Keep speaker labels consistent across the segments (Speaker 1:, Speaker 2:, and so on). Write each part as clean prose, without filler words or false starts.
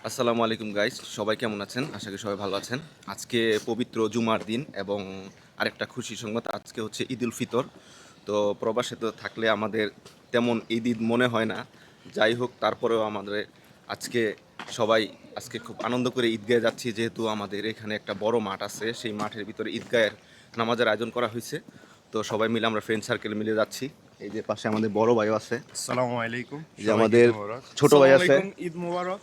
Speaker 1: আসসালামু আলাইকুম গাইস, সবাই কেমন আছেন? আশা করি সবাই ভালো আছেন। আজকে পবিত্র জুমার দিন এবং আরেকটা খুশি সংবাদ, আজকে হচ্ছে ঈদ উল ফিতর। তো প্রবাসে তো থাকলে আমাদের তেমন ঈদ ঈদ মনে হয় না। যাই হোক, তারপরেও আমাদের আজকে সবাই আজকে খুব আনন্দ করে ঈদগাহে যাচ্ছি, যেহেতু আমাদের এখানে একটা বড় মাঠ আছে। সেই মাঠের ভিতরে ঈদগাহের নামাজের আয়োজন করা হয়েছে। তো সবাই মিলে আমরা ফ্রেন্ড সার্কেল মিলে যাচ্ছি। এই যে পাশে আমাদের বড় ভাইও আছে,
Speaker 2: আসসালামু আলাইকুম।
Speaker 1: যে আমাদের ছোট ভাই আছে,
Speaker 2: ঈদ মোবারক।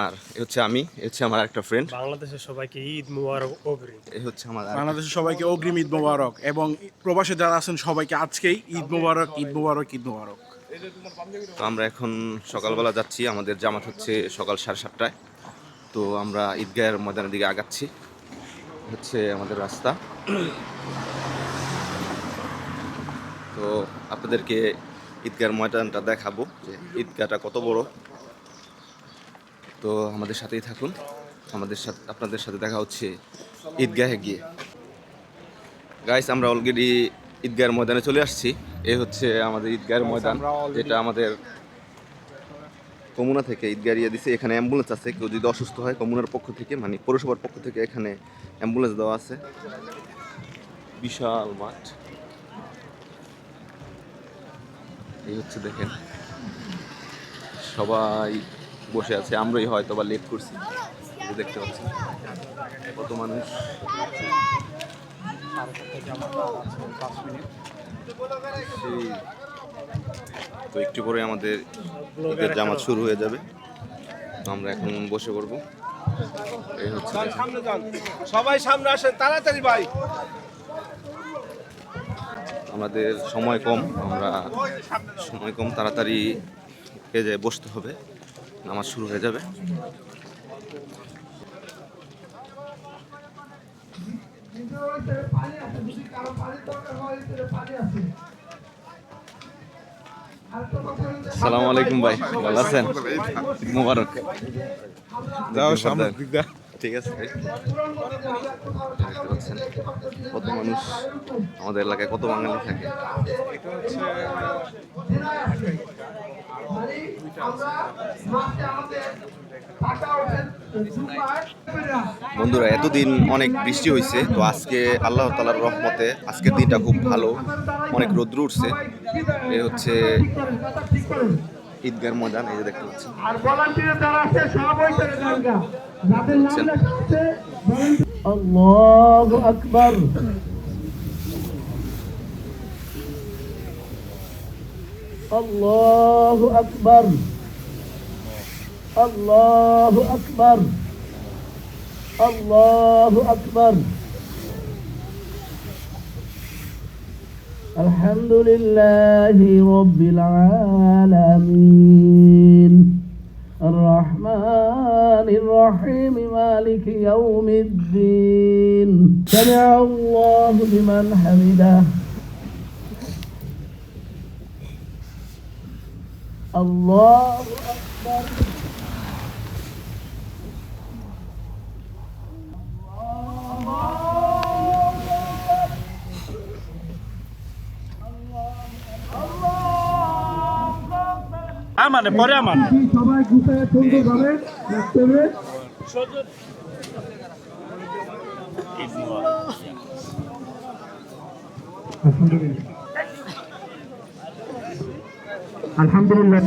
Speaker 1: আর এ হচ্ছে আমি, এ হচ্ছে আমার একটা ফ্রেন্ড,
Speaker 3: বাংলাদেশের সবাইকে ঈদ মুবারক অগ্রিম।
Speaker 1: এ হচ্ছে আমার
Speaker 2: বাংলাদেশের সবাইকে অগ্রিম ঈদ মোবারক এবং প্রবাসে যারা আছেন সবাইকে আজকেই ঈদ মোবারক, ঈদ মোবারক, ঈদ মোবারক।
Speaker 1: তো আমরা এখন সকালবেলা যাচ্ছি, আমাদের জামাত হচ্ছে সকাল 7:30টায়। তো আমরা ঈদগাহের ময়দানের দিকে আগাচ্ছি, হচ্ছে আমাদের রাস্তা। তো আপনাদেরকে ঈদগাহের ময়দানটা দেখাবো যে ঈদগাহটা কত বড়। তো আমাদের সাথেই থাকুন, আপনাদের সাথে দেখা হচ্ছে ঈদগাহে গিয়ে। গাইস, আমরা অলরেডি ঈদগাহের ময়দানে চলে আসছি। এ হচ্ছে আমাদের ঈদগাহের ময়দান, যেটা আমাদের কমুনা থেকে ঈদগাহ ইয়ে দিছে। এখানে অ্যাম্বুলেন্স আছে, কেউ যদি অসুস্থ হয় কমুনার পক্ষ থেকে, মানে পৌরসভার পক্ষ থেকে এখানে অ্যাম্বুলেন্স দেওয়া আছে। বিশাল মাঠ, এই হচ্ছে দেখেন সবাই বসে আছে। আমরাই হয়তো বা লেট করছি, এই যে দেখতে পাচ্ছেন কত মানুষ। সেই তো একটু পরে আমাদের ঈদের জামাত শুরু হয়ে যাবে। তো আমরা এখন বসে পড়বো। এই হচ্ছে
Speaker 2: সবাই সামনে আসেন তাড়াতাড়ি ভাই।
Speaker 1: আমাদের সময় কম, তাড়াতাড়ি যায় বসতে হবে, নামাজ শুরু হয়ে যাবে। আসসালামু আলাইকুম ভাই, ভালো আছেন? মোবারক। ঠিক আছে ভাই। দেখতে পাচ্ছেন কত মানুষ, আমাদের এলাকায় কত বাঙালি থাকে। বন্ধুরা, এতদিন অনেক বৃষ্টি হয়েছে, তো আজকে আল্লাহ তাআলার রহমতে আজকের দিনটা খুব ভালো, অনেক রৌদ্র উঠছে। এই হচ্ছে ঈদগাহের ময়দান, এই যে দেখতে পাচ্ছেন।
Speaker 4: আর ভলান্টিয়ার যারা আছে সবাই চলে যান গা, যাদের নাম লেখা আছে। আল্লাহু আকবার, আল্লাহু আকবার, আল্লাহু আকবার, আল্লাহু আকবার। الحمد لله رب العالمين الرحمن الرحيم مالك يوم الدين سمع الله لمن حمده الله أكبر
Speaker 3: মানে পরে আমার
Speaker 4: সবাই গুছায় সুন্দরভাবে রাখতে হবে। আলহামদুলিল্লাহ,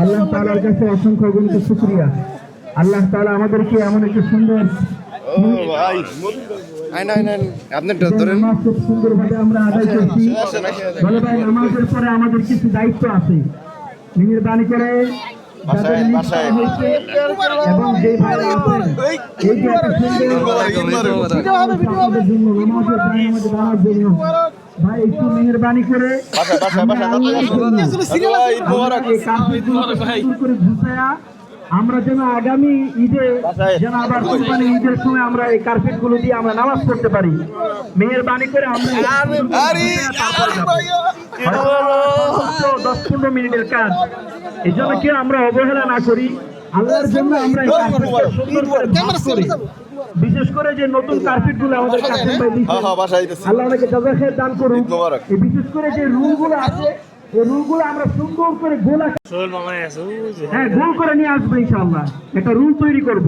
Speaker 4: আল্লাহ তাআলার কাছে অসংখ্য অগণিত শুকরিয়া। আল্লাহ তাআলা আমাদেরকে এমন একটি সুন্দর নামাজ খুব সুন্দরভাবে আমরা আদায় করছি। বলে ভাই, নামাজের পরে আমাদের কিছু দায়িত্ব আছে, মেহেরবানি করে যাদের মিস করা হয়েছে এবং যে ভাইরা আছেন, এই যে একটা সুন্দর আমাদের জন্য নামাজের জানার জন্য ভাই একটু মেহেরবানি করে আমরা যেন আগামী ঈদে যেন আবার কোরবানি ঈদের সময় আমরা এই কার্পেট গুলো দিয়ে আমরা নামাজ পড়তে পারি। মেহেরবানি করে আমরা 10-15 মিনিটের কাজ, এই জন্য কেউ আমরা অবহেলা না করি। আল্লাহর জন্য আমরা এই কার্পেটটা সুন্দর করে ভাঁজ করি। বিশেষ করে যে নতুন কার্পেট গুলো আমাদের কাছে আল্লাহ অনেকে জাযাখায়ের দান করুন। বিশেষ করে যে রুম গুলো আছে এই রুলগুলো আমরা সুন্দর করে গোল
Speaker 3: শোল মামায় আছে
Speaker 4: হ্যাঁ গোল করে নিয়ে আসবো ইনশাআল্লাহ একটা রুল তৈরি করব